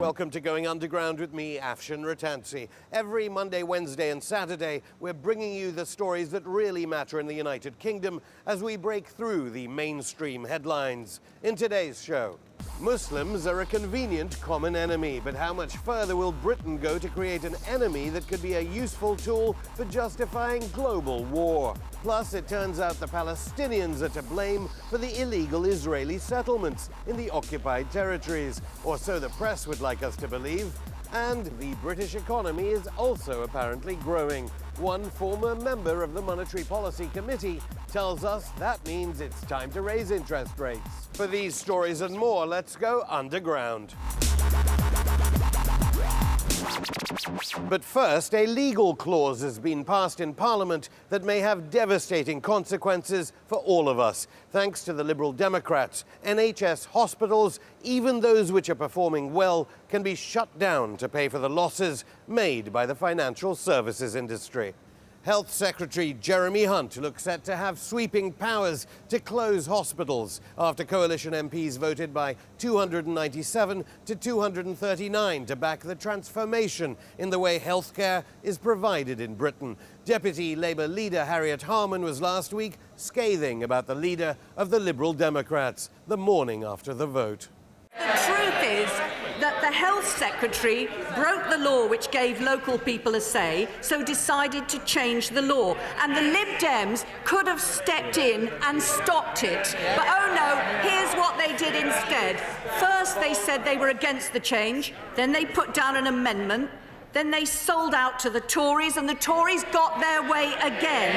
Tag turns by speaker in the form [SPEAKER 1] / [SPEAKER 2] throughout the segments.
[SPEAKER 1] Welcome to Going Underground with me, Afshin Ratansi. Every Monday, Wednesday and Saturday, we're bringing you the stories that really matter in the United Kingdom as we break through the mainstream headlines. In today's show, Muslims are a convenient common enemy, but how much further will Britain go to create an enemy that could be a useful tool for justifying global war? Plus, it turns out the Palestinians are to blame for the illegal Israeli settlements in the occupied territories, or so the press would like us to believe. And the British economy is also apparently growing. One former member of the Monetary Policy Committee tells us that means it's time to raise interest rates. For these stories and more, let's go underground. But first, a legal clause has been passed in Parliament that may have devastating consequences for all of us. Thanks to the Liberal Democrats, NHS hospitals, even those which are performing well, can be shut down to pay for the losses made by the financial services industry. Health Secretary Jeremy Hunt looks set to have sweeping powers to close hospitals after coalition MPs voted by 297 to 239 to back the transformation in the way healthcare is provided in Britain. Deputy Labour leader Harriet Harman was last week scathing about the leader of the Liberal Democrats the morning after the vote.
[SPEAKER 2] The truth is that the Health Secretary broke the law which gave local people a say, so decided to change the law. And the Lib Dems could have stepped in and stopped it. But oh no, here's what they did instead. First they said they were against the change, then they put down an amendment, then they sold out to the Tories, and the Tories got their way again.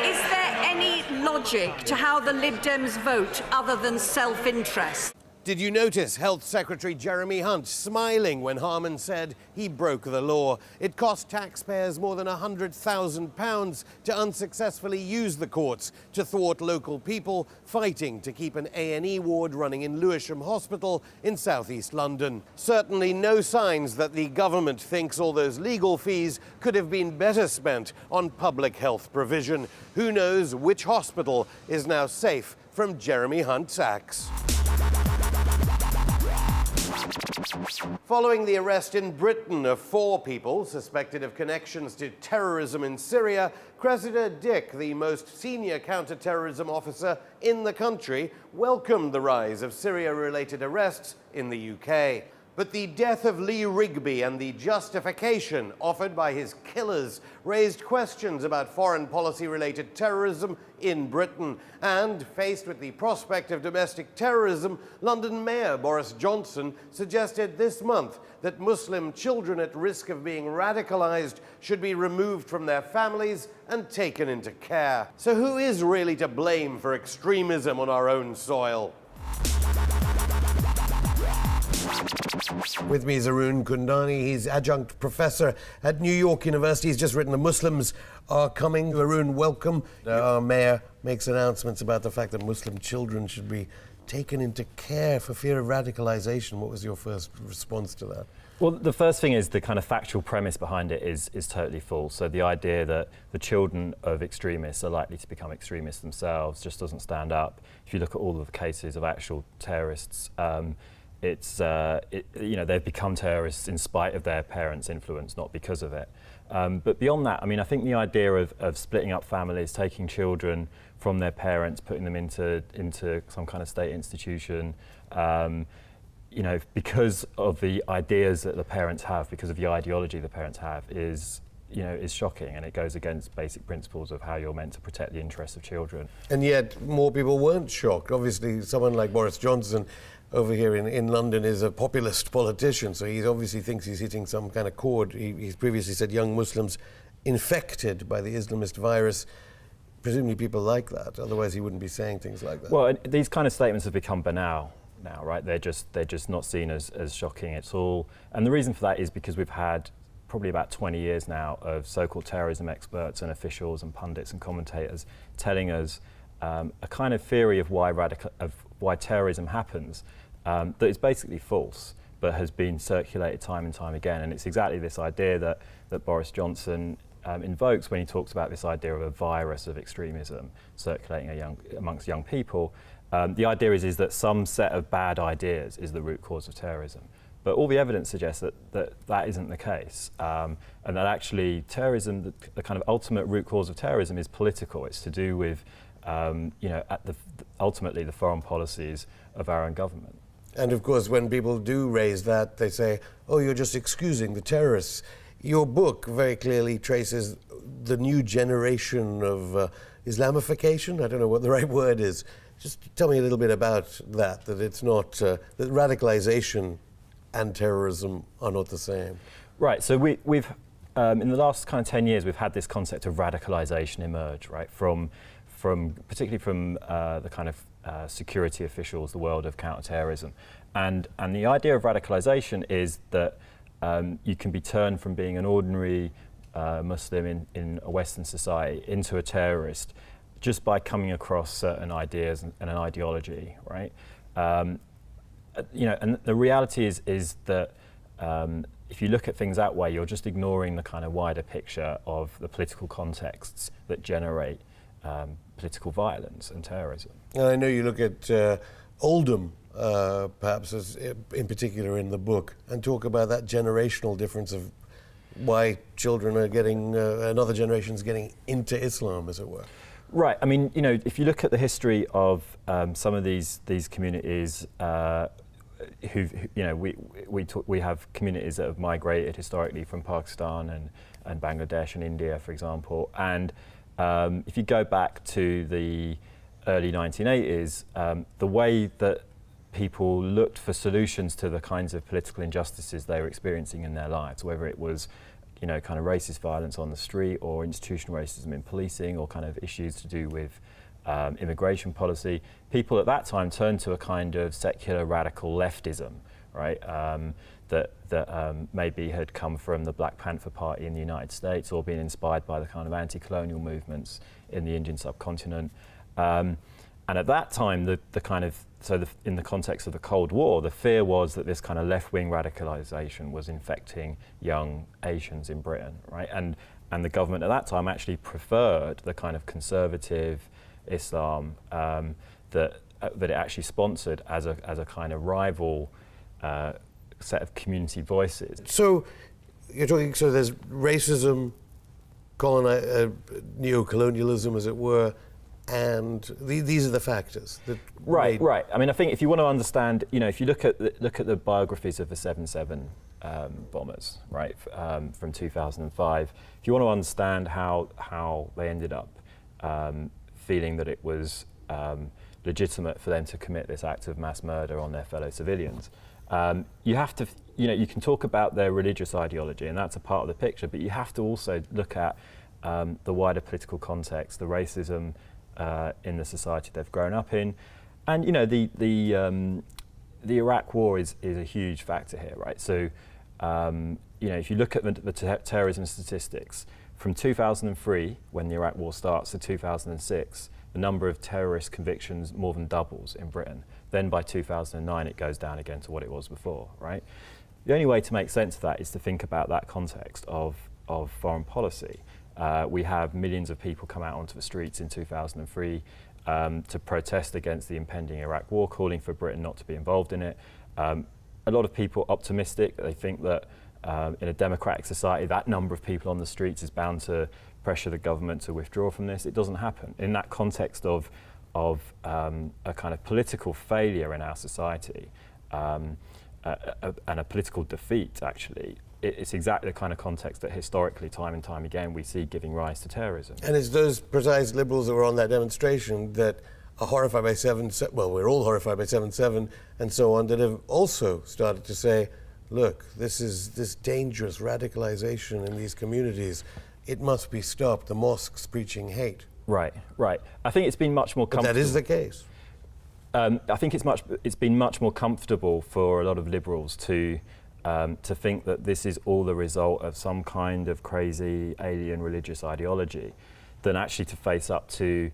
[SPEAKER 2] Is there any logic to how the Lib Dems vote other than self-interest?
[SPEAKER 1] Did you notice Health Secretary Jeremy Hunt smiling when Harman said he broke the law? It cost taxpayers more than £100,000 to unsuccessfully use the courts to thwart local people fighting to keep an A&E ward running in Lewisham Hospital in southeast London. Certainly no signs that the government thinks all those legal fees could have been better spent on public health provision. Who knows which hospital is now safe from Jeremy Hunt's axe? Following the arrest in Britain of 4 people suspected of connections to terrorism in Syria, Cressida Dick, the most senior counter-terrorism officer in the country, welcomed the rise of Syria-related arrests in the UK. But the death of Lee Rigby and the justification offered by his killers raised questions about foreign policy-related terrorism in Britain. And faced with the prospect of domestic terrorism, London Mayor Boris Johnson suggested this month that Muslim children at risk of being radicalised should be removed from their families and taken into care. So who is really to blame for extremism on our own soil? With me is Arun Kundani. He's adjunct professor at New York University. He's just written The Muslims Are Coming. Arun, welcome. Our mayor makes announcements about the fact that Muslim children should be taken into care for fear of radicalisation. What was your first response to that?
[SPEAKER 3] Well, the first thing is the kind of factual premise behind it is totally false. So the idea that the children of extremists are likely to become extremists themselves just doesn't stand up. If you look at all of the cases of actual terrorists, they've become terrorists in spite of their parents' influence, not because of it. But beyond that, I mean, I think the idea of splitting up families, taking children from their parents, putting them into some kind of state institution, because of the ideas that the parents have, because of the ideology the parents have, is shocking, and it goes against basic principles of how you're meant to protect the interests of children. And yet, more people weren't shocked. Obviously, someone like Boris Johnson over here in London is a populist politician, so he obviously thinks he's hitting some kind of chord. He's previously said young Muslims infected by the Islamist virus. Presumably people like that, otherwise he wouldn't be saying things like that. Well, these kind of statements have become banal now, right? They're just not seen as shocking at all. And the reason for that is because we've had probably about 20 years now of so-called terrorism experts and officials and pundits and commentators telling us a kind of theory of why terrorism happens that is basically false, but has been circulated time and time again. And it's exactly this idea that Boris Johnson invokes when he talks about this idea of a virus of extremism circulating amongst young people. The idea is that some set of bad ideas is the root cause of terrorism. But all the evidence suggests that isn't the case, and that actually terrorism, the kind of ultimate root cause of terrorism, is political. It's to do with, ultimately the foreign policies of our own government.
[SPEAKER 1] And of course, when people do raise that, they say, "Oh, you're just excusing the terrorists." Your book very clearly traces the new generation of Islamification. I don't know what the right word is. Just tell me a little bit about that. That it's not that radicalization and terrorism are not the same.
[SPEAKER 3] Right, so we've in the last kind of 10 years, we've had this concept of radicalization emerge, right, particularly from the kind of security officials, the world of counterterrorism. And the idea of radicalization is that you can be turned from being an ordinary Muslim in a Western society into a terrorist just by coming across certain ideas and an ideology, right? And the reality is that if you look at things that way, you're just ignoring the kind of wider picture of the political contexts that generate political violence and terrorism.
[SPEAKER 1] And I know you look at Oldham, perhaps in particular in the book, and talk about that generational difference of why children are getting, another generation's getting into Islam, as it were.
[SPEAKER 3] Right. I mean, if you look at the history of some of these communities, we have communities that have migrated historically from Pakistan and Bangladesh and India, for example. And if you go back to the early 1980s, the way that people looked for solutions to the kinds of political injustices they were experiencing in their lives, whether it was kind of racist violence on the street or institutional racism in policing or kind of issues to do with immigration policy, people at that time turned to a kind of secular radical leftism, right? That maybe had come from the Black Panther Party in the United States or been inspired by the kind of anti-colonial movements in the Indian subcontinent. And at that time, in the context of the Cold War, the fear was that this kind of left-wing radicalization was infecting young Asians in Britain, right? And the government at that time actually preferred the kind of conservative Islam that it actually sponsored as a kind of rival set of community voices.
[SPEAKER 1] So you're talking, so there's racism, neo-colonialism, as it were, and these are the factors that
[SPEAKER 3] right. I mean, I think if you want to understand, if you look at the biographies of the 7/7 bombers, right, from 2005, if you want to understand how they ended up feeling that it was legitimate for them to commit this act of mass murder on their fellow civilians, you have to, you can talk about their religious ideology, and that's a part of the picture, but you have to also look at the wider political context, the racism in the society they've grown up in, and the Iraq War is a huge factor here, right? So if you look at the terrorism statistics from 2003, when the Iraq War starts, to 2006, the number of terrorist convictions more than doubles in Britain. Then by 2009, it goes down again to what it was before, right? The only way to make sense of that is to think about that context of foreign policy. We have millions of people come out onto the streets in 2003 to protest against the impending Iraq War, calling for Britain not to be involved in it. A lot of people optimistic. They think that in a democratic society, that number of people on the streets is bound to pressure the government to withdraw from this. It doesn't happen. In that context of a kind of political failure in our society and a political defeat, actually, it's exactly the kind of context that historically, time and time again, we see giving rise to terrorism.
[SPEAKER 1] And it's those precise liberals that were on that demonstration that are horrified by well, we're all horrified by 7/7 and so on, that have also started to say, look, this dangerous radicalization in these communities, it must be stopped. The mosques preaching hate.
[SPEAKER 3] Right. I think it's been much more comfortable.
[SPEAKER 1] But that is the case.
[SPEAKER 3] I think it's been much more comfortable for a lot of liberals to think that this is all the result of some kind of crazy alien religious ideology, than actually to face up to,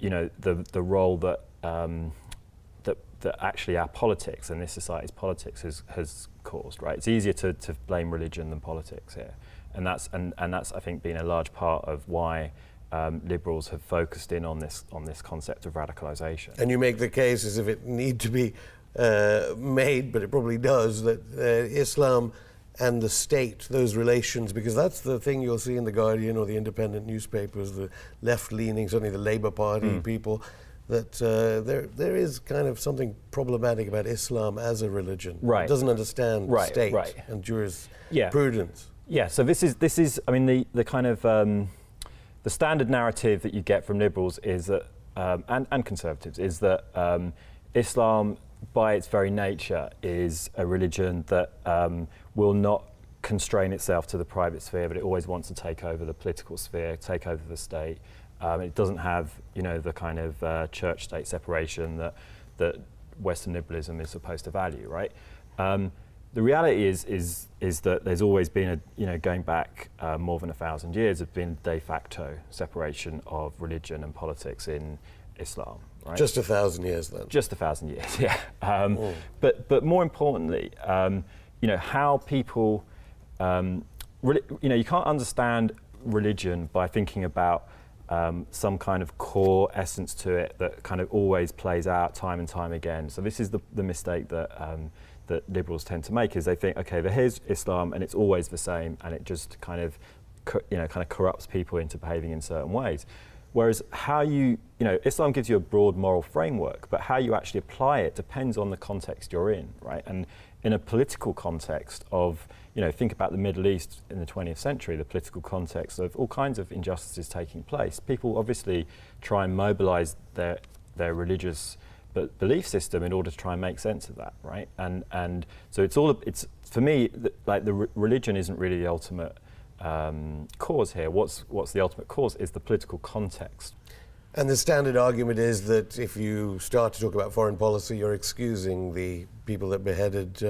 [SPEAKER 3] the role that that actually our politics and this society's politics has caused. Right, it's easier to blame religion than politics here, and that's I think been a large part of why liberals have focused in on this concept of radicalisation.
[SPEAKER 1] And you make the case, as if it need to be made, but it probably does, that Islam and the state, those relations, because that's the thing you'll see in The Guardian or the independent newspapers, the left-leaning, certainly the Labour Party people, that there is kind of something problematic about Islam as a religion.
[SPEAKER 3] Right.
[SPEAKER 1] It doesn't understand state and jurisprudence.
[SPEAKER 3] Yeah, so this is I mean, the kind of, the standard narrative that you get from liberals is that, and conservatives, is that Islam, by its very nature, is a religion that will not constrain itself to the private sphere, but it always wants to take over the political sphere, take over the state. It doesn't have, the kind of church-state separation that Western liberalism is supposed to value, right? The reality is that there's always been going back more than 1,000 years, there's been de facto separation of religion and politics in Islam. Right?
[SPEAKER 1] Just 1,000 years then?
[SPEAKER 3] Just 1,000 years, yeah. But more importantly, how people, you can't understand religion by thinking about some kind of core essence to it that kind of always plays out time and time again. So this is the mistake that liberals tend to make, is they think, okay, here's Islam and it's always the same, and it just kind of corrupts people into behaving in certain ways. Whereas how Islam gives you a broad moral framework, but how you actually apply it depends on the context you're in, right? And in a political context of, think about the Middle East in the 20th century, the political context of all kinds of injustices taking place. People obviously try and mobilize their religious belief system in order to try and make sense of that, right? And so it's for me, the religion isn't really the ultimate cause here. What's the ultimate cause is the political context.
[SPEAKER 1] And the standard argument is that if you start to talk about foreign policy, you're excusing the people that beheaded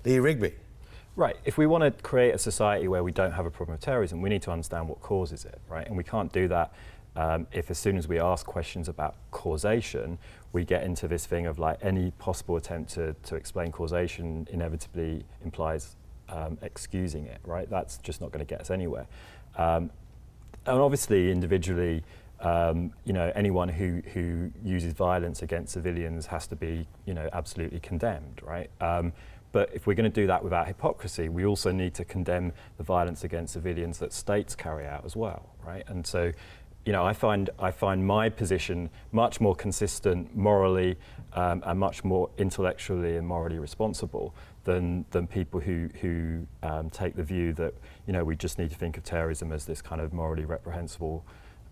[SPEAKER 1] Lee Rigby.
[SPEAKER 3] Right. If we want to create a society where we don't have a problem with terrorism, we need to understand what causes it, right? And we can't do that if, as soon as we ask questions about causation, we get into this thing of any possible attempt to explain causation inevitably implies excusing it, right? That's just not going to get us anywhere. And obviously, individually, anyone who uses violence against civilians has to be, absolutely condemned, right? But if we're going to do that without hypocrisy, we also need to condemn the violence against civilians that states carry out as well, right? And so, I find my position much more consistent morally and much more intellectually and morally responsible than people who take the view that we just need to think of terrorism as this kind of morally reprehensible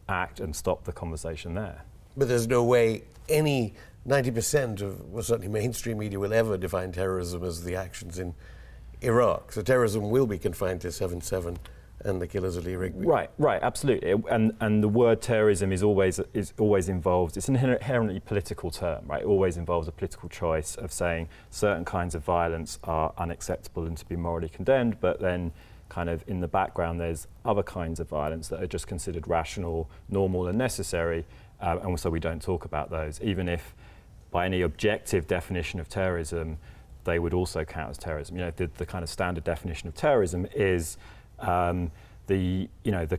[SPEAKER 3] act and stop the conversation there.
[SPEAKER 1] But there's no way any 90% of, well, certainly mainstream media will ever define terrorism as the actions in Iraq. So terrorism will be confined to 7/7 and the killers of Lee Rigby. Right,
[SPEAKER 3] absolutely. And the word terrorism is always involved. It's an inherently political term, right? It always involves a political choice of saying certain kinds of violence are unacceptable and to be morally condemned, but then kind of in the background there's other kinds of violence that are just considered rational, normal and necessary, and so we don't talk about those, even if by any objective definition of terrorism they would also count as terrorism. The kind of standard definition of terrorism is the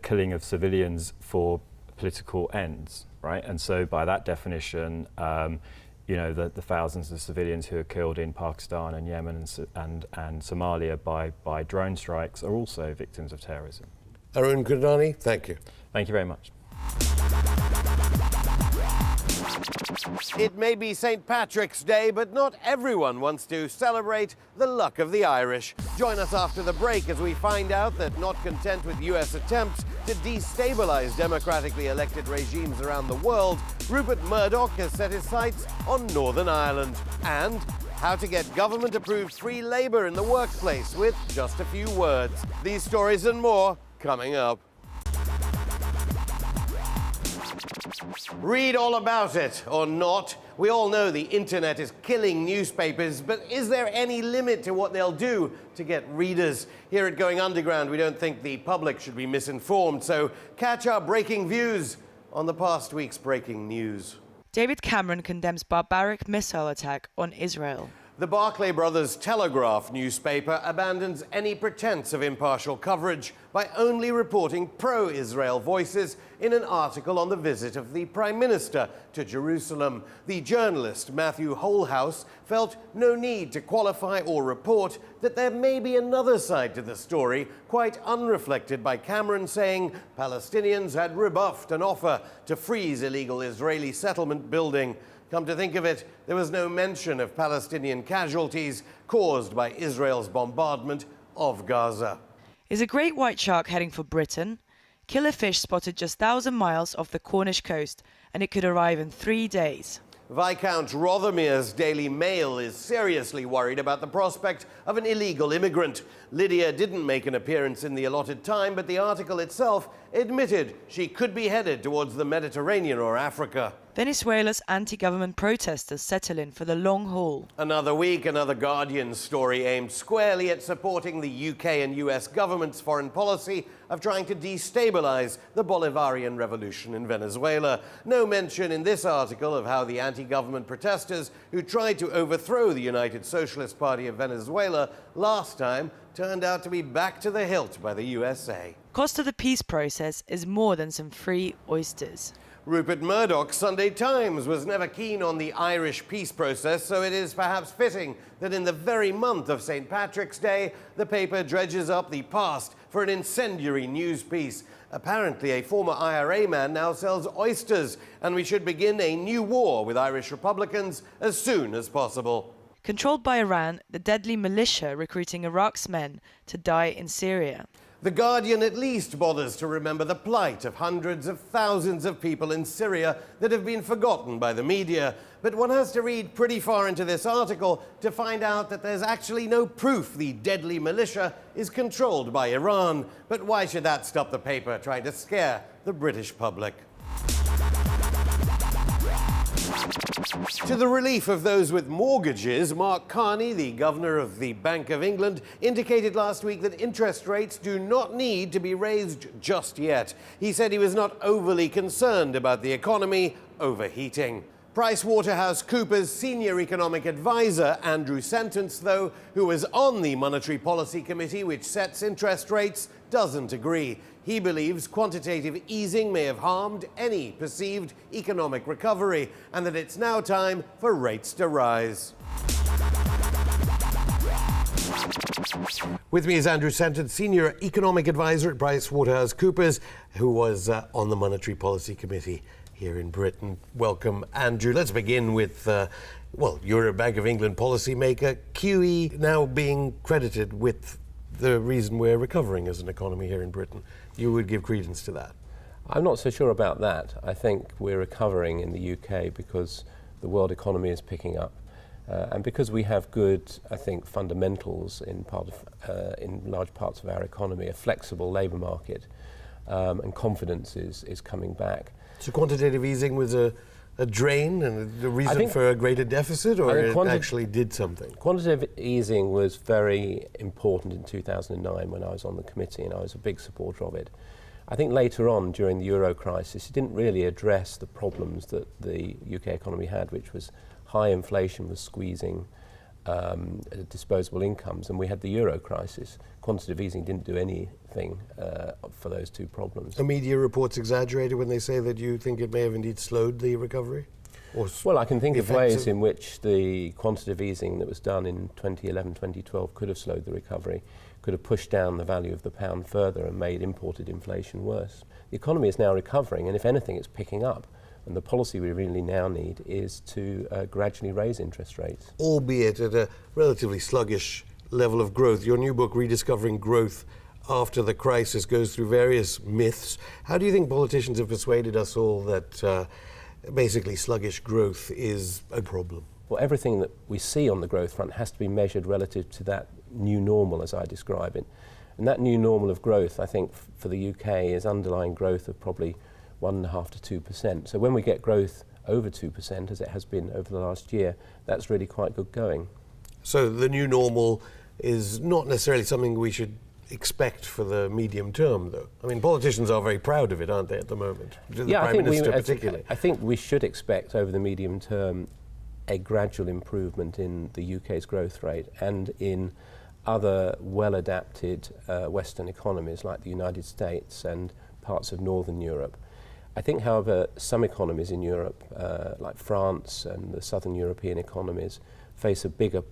[SPEAKER 3] killing of civilians for political ends, right? And so by that definition, the thousands of civilians who are killed in Pakistan and Yemen and Somalia by drone strikes are also victims of terrorism.
[SPEAKER 1] Arun Kundani, thank you.
[SPEAKER 3] Thank you very much.
[SPEAKER 1] It may be St. Patrick's Day, but not everyone wants to celebrate the luck of the Irish. Join us after the break as we find out that, not content with US attempts to destabilize democratically elected regimes around the world, Rupert Murdoch has set his sights on Northern Ireland. And how to get government-approved free labour in the workplace with just a few words. These stories and more coming up. Read all about it, or not. We all know the internet is killing newspapers, but is there any limit to what they'll do to get readers? Here at Going Underground, we don't think the public should be misinformed, so catch our breaking views on the past week's breaking news.
[SPEAKER 4] David Cameron condemns barbaric missile attack on Israel.
[SPEAKER 1] The Barclay Brothers Telegraph newspaper abandons any pretense of impartial coverage by only reporting pro-Israel voices in an article on the visit of the Prime Minister to Jerusalem. The journalist Matthew Holhouse felt no need to qualify or report that there may be another side to the story, quite unreflected by Cameron saying Palestinians had rebuffed an offer to freeze illegal Israeli settlement building. Come to think of it, there was no mention of Palestinian casualties caused by Israel's bombardment of Gaza.
[SPEAKER 4] Is a great white shark heading for Britain? Killer fish spotted just 1,000 miles off the Cornish coast, and it could arrive in 3 days.
[SPEAKER 1] Viscount Rothermere's Daily Mail is seriously worried about the prospect of an illegal immigrant. Lydia didn't make an appearance in the allotted time, but the article itself admitted she could be headed towards the Mediterranean or Africa.
[SPEAKER 4] Venezuela's anti-government protesters settle in for the long haul.
[SPEAKER 1] Another week, another Guardian story aimed squarely at supporting the UK and US government's foreign policy of trying to destabilize the Bolivarian revolution in Venezuela. No mention in this article of how the anti-government protesters who tried to overthrow the United Socialist Party of Venezuela last time turned out to be back to the hilt by the USA.
[SPEAKER 4] Cost of the peace process is more than some free oysters.
[SPEAKER 1] Rupert Murdoch's Sunday Times was never keen on the Irish peace process, so it is perhaps fitting that in the very month of St. Patrick's Day, the paper dredges up the past for an incendiary news piece. Apparently, a former IRA man now sells oysters, and we should begin a new war with Irish Republicans as soon as possible.
[SPEAKER 4] Controlled by Iran, the deadly militia recruiting Iraq's men to die in Syria.
[SPEAKER 1] The Guardian at least bothers to remember the plight of hundreds of thousands of people in Syria that have been forgotten by the media. But one has to read pretty far into this article to find out that there's actually no proof the deadly militia is controlled by Iran. But why should that stop the paper trying to scare the British public? To the relief of those with mortgages, Mark Carney, the governor of the Bank of England, indicated last week that interest rates do not need to be raised just yet. He said he was not overly concerned about the economy overheating. PricewaterhouseCoopers senior economic advisor Andrew Sentence, though, who was on the Monetary Policy Committee which sets interest rates, doesn't agree. He believes quantitative easing may have harmed any perceived economic recovery and that it's now time for rates to rise. With me is Andrew Sentence, senior economic advisor at PricewaterhouseCoopers, who was on the Monetary Policy Committee here in Britain. Welcome, Andrew. Let's begin with, you're a Bank of England policymaker. QE now being credited with the reason we're recovering as an economy here in Britain. You would give credence to that?
[SPEAKER 5] I'm not so sure about that. I think we're recovering in the UK because the world economy is picking up. And because we have good, I think, fundamentals in large parts of our economy, a flexible labour market, and confidence is coming back.
[SPEAKER 1] So quantitative easing was a drain and the reason for a greater deficit, or it actually did something?
[SPEAKER 5] Quantitative easing was very important in 2009 when I was on the committee, and I was a big supporter of it. I think later on, during the Euro crisis, it didn't really address the problems that the UK economy had, which was high inflation was squeezing disposable incomes, and we had the Euro crisis. Quantitative easing didn't do anything for those two problems. The
[SPEAKER 1] media reports exaggerated when they say that you think it may have indeed slowed the recovery?
[SPEAKER 5] Well, I can think of ways in which the quantitative easing that was done in 2011, 2012 could have slowed the recovery, could have pushed down the value of the pound further and made imported inflation worse. The economy is now recovering, and if anything, it's picking up. And the policy we really now need is to gradually raise interest rates.
[SPEAKER 1] Albeit at a relatively sluggish level of growth. Your new book, Rediscovering Growth After the Crisis, goes through various myths. How do you think politicians have persuaded us all that basically sluggish growth is a problem?
[SPEAKER 5] Well, everything that we see on the growth front has to be measured relative to that new normal, as I describe it. And that new normal of growth, I think, for the UK is underlying growth of probably 1.5% to 2%. So when we get growth over 2%, as it has been over the last year, that's really quite good going.
[SPEAKER 1] So the new normal is not necessarily something we should expect for the medium term, though. I mean, politicians are very proud of it, aren't they, at the moment? The Prime Minister particularly.
[SPEAKER 5] I think we should expect over the medium term a gradual improvement in the UK's growth rate and in other well-adapted Western economies like the United States and parts of Northern Europe. I think, however, some economies in Europe, like France and the Southern European economies, face a bigger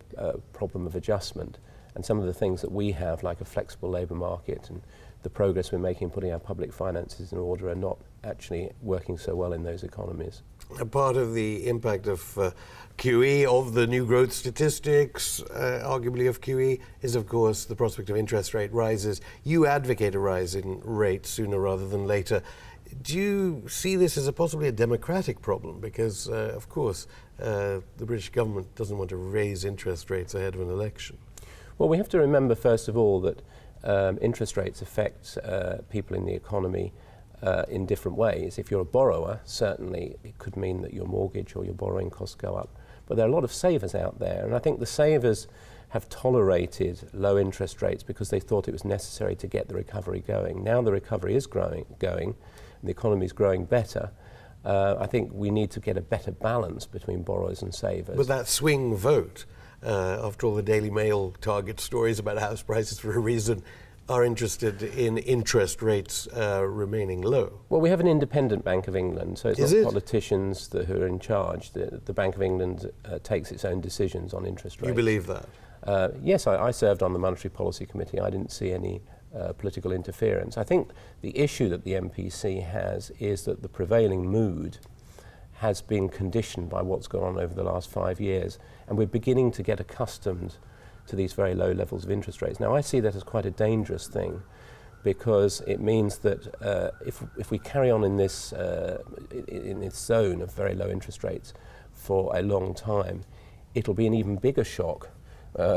[SPEAKER 5] problem of adjustment. And some of the things that we have, like a flexible labour market and the progress we're making putting our public finances in order, are not actually working so well in those economies.
[SPEAKER 1] A part of the impact of QE, of the new growth statistics, arguably of QE, is of course the prospect of interest rate rises. You advocate a rise in rates sooner rather than later. Do you see this as possibly a democratic problem? Because, of course, the British government doesn't want to raise interest rates ahead of an election.
[SPEAKER 5] Well, we have to remember, first of all, that interest rates affect people in the economy in different ways. If you're a borrower, certainly it could mean that your mortgage or your borrowing costs go up. But there are a lot of savers out there, and I think the savers have tolerated low interest rates because they thought it was necessary to get the recovery going. Now the recovery is going, and the economy is growing better. I think we need to get a better balance between borrowers and savers.
[SPEAKER 1] But that swing vote, after all the Daily Mail target stories about house prices for a reason, are interested in interest rates remaining low.
[SPEAKER 5] Well, we have an independent Bank of England, so it's not politicians who are in charge. The Bank of England takes its own decisions on interest rates.
[SPEAKER 1] You believe that?
[SPEAKER 5] Yes, I served on the Monetary Policy Committee. I didn't see any political interference. I think the issue that the MPC has is that the prevailing mood has been conditioned by what's gone on over the last 5 years, and we're beginning to get accustomed to these very low levels of interest rates. Now, I see that as quite a dangerous thing, because it means that if we carry on in this zone of very low interest rates for a long time, it'll be an even bigger shock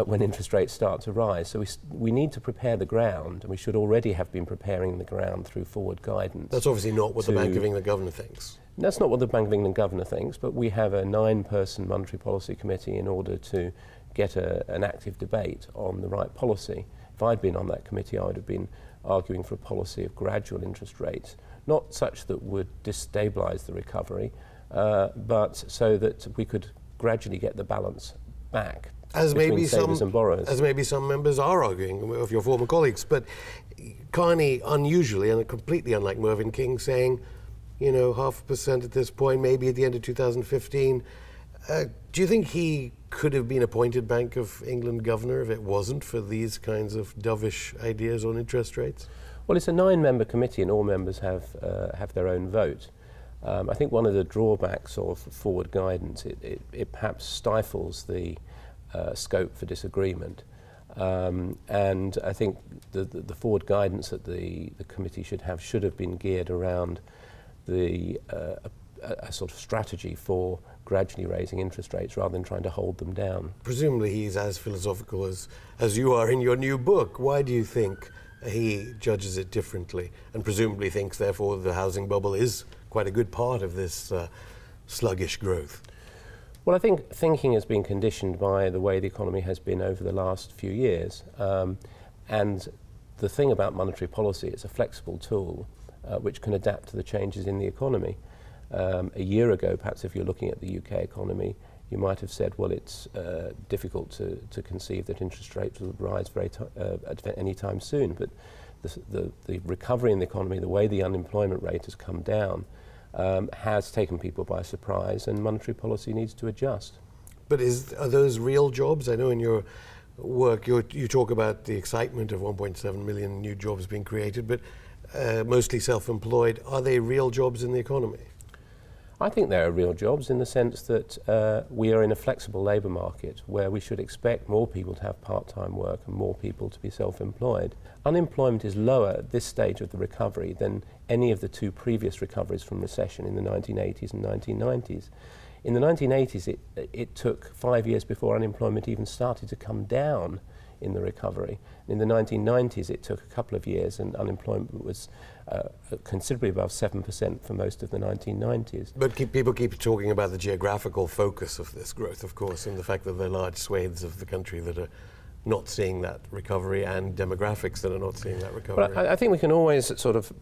[SPEAKER 5] when interest rates start to rise. So we need to prepare the ground, and we should already have been preparing the ground through forward guidance.
[SPEAKER 1] That's obviously not what the Bank of England governor thinks.
[SPEAKER 5] That's not what the Bank of England governor thinks, but we have a 9-person Monetary Policy Committee in order to get an active debate on the right policy. If I'd been on that committee, I would have been arguing for a policy of gradual interest rates, not such that would destabilise the recovery, but so that we could gradually get the balance back between savers and borrowers.
[SPEAKER 1] As maybe some members are arguing, of your former colleagues, but Carney, unusually and completely unlike Mervyn King, saying, 0.5% at this point, maybe at the end of 2015. Do you think he could have been appointed Bank of England governor if it wasn't for these kinds of dovish ideas on interest rates?
[SPEAKER 5] Well, it's a 9-member committee, and all members have their own vote. I think one of the drawbacks of forward guidance, it perhaps stifles the scope for disagreement. And I think the forward guidance that the committee should have been geared around a sort of strategy for gradually raising interest rates rather than trying to hold them down.
[SPEAKER 1] Presumably he's as philosophical as you are in your new book. Why do you think he judges it differently, and presumably thinks, therefore, the housing bubble is quite a good part of this sluggish growth?
[SPEAKER 5] Well, I think thinking has been conditioned by the way the economy has been over the last few years. And the thing about monetary policy, it's a flexible tool which can adapt to the changes in the economy. A year ago, perhaps if you're looking at the UK economy, you might have said, well, it's difficult to conceive that interest rates will rise at any time soon. But the recovery in the economy, the way the unemployment rate has come down, has taken people by surprise, and monetary policy needs to adjust.
[SPEAKER 1] But are those real jobs? I know in your work you talk about the excitement of 1.7 million new jobs being created, but mostly self-employed. Are they real jobs in the economy?
[SPEAKER 5] I think there are real jobs in the sense that we are in a flexible labour market where we should expect more people to have part-time work and more people to be self-employed. Unemployment is lower at this stage of the recovery than any of the two previous recoveries from recession in the 1980s and 1990s. In the 1980s, it took 5 years before unemployment even started to come down in the recovery. In the 1990s, it took a couple of years, and unemployment was considerably above 7% for most of the 1990s.
[SPEAKER 1] But people keep talking about the geographical focus of this growth, of course, and the fact that there are large swathes of the country that are not seeing that recovery, and demographics that are not seeing that recovery.
[SPEAKER 5] But I think we can always sort of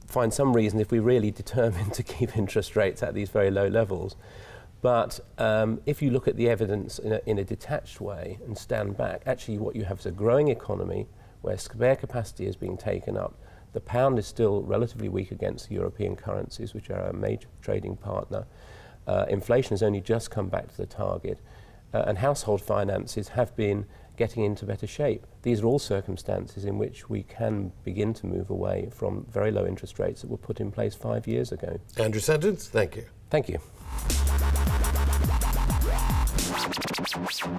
[SPEAKER 5] find some reason, if we're really determined to keep interest rates at these very low levels, But if you look at the evidence in a detached way and stand back, actually what you have is a growing economy where spare capacity is being taken up. The pound is still relatively weak against European currencies, which are a major trading partner. Inflation has only just come back to the target, and household finances have been getting into better shape. These are all circumstances in which we can begin to move away from very low interest rates that were put in place 5 years ago.
[SPEAKER 1] Andrew Sentence, thank you.
[SPEAKER 5] Thank you.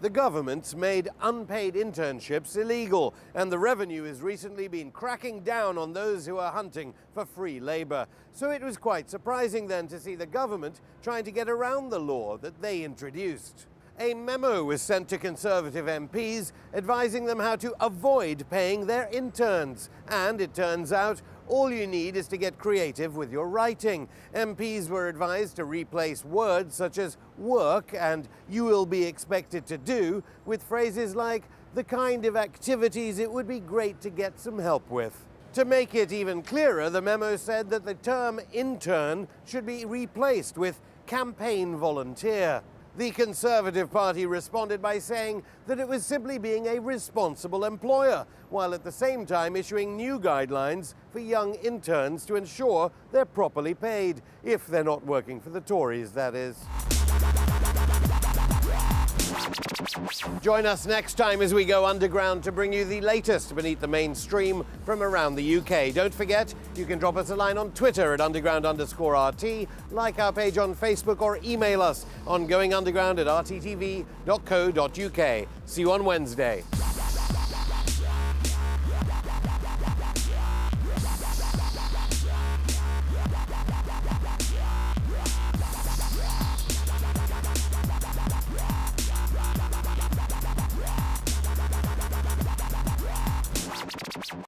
[SPEAKER 1] The government's made unpaid internships illegal, and the revenue has recently been cracking down on those who are hunting for free labour. So it was quite surprising then to see the government trying to get around the law that they introduced. A memo was sent to Conservative MPs advising them how to avoid paying their interns. And it turns out all you need is to get creative with your writing. MPs were advised to replace words such as work and you will be expected to do with phrases like the kind of activities it would be great to get some help with. To make it even clearer, the memo said that the term intern should be replaced with campaign volunteer. The Conservative Party responded by saying that it was simply being a responsible employer, while at the same time issuing new guidelines for young interns to ensure they're properly paid, if they're not working for the Tories, that is. Join us next time as we go underground to bring you the latest beneath the mainstream from around the UK. Don't forget, you can drop us a line on Twitter at underground_RT, like our page on Facebook, or email us on goingunderground@rttv.co.uk. See you on Wednesday.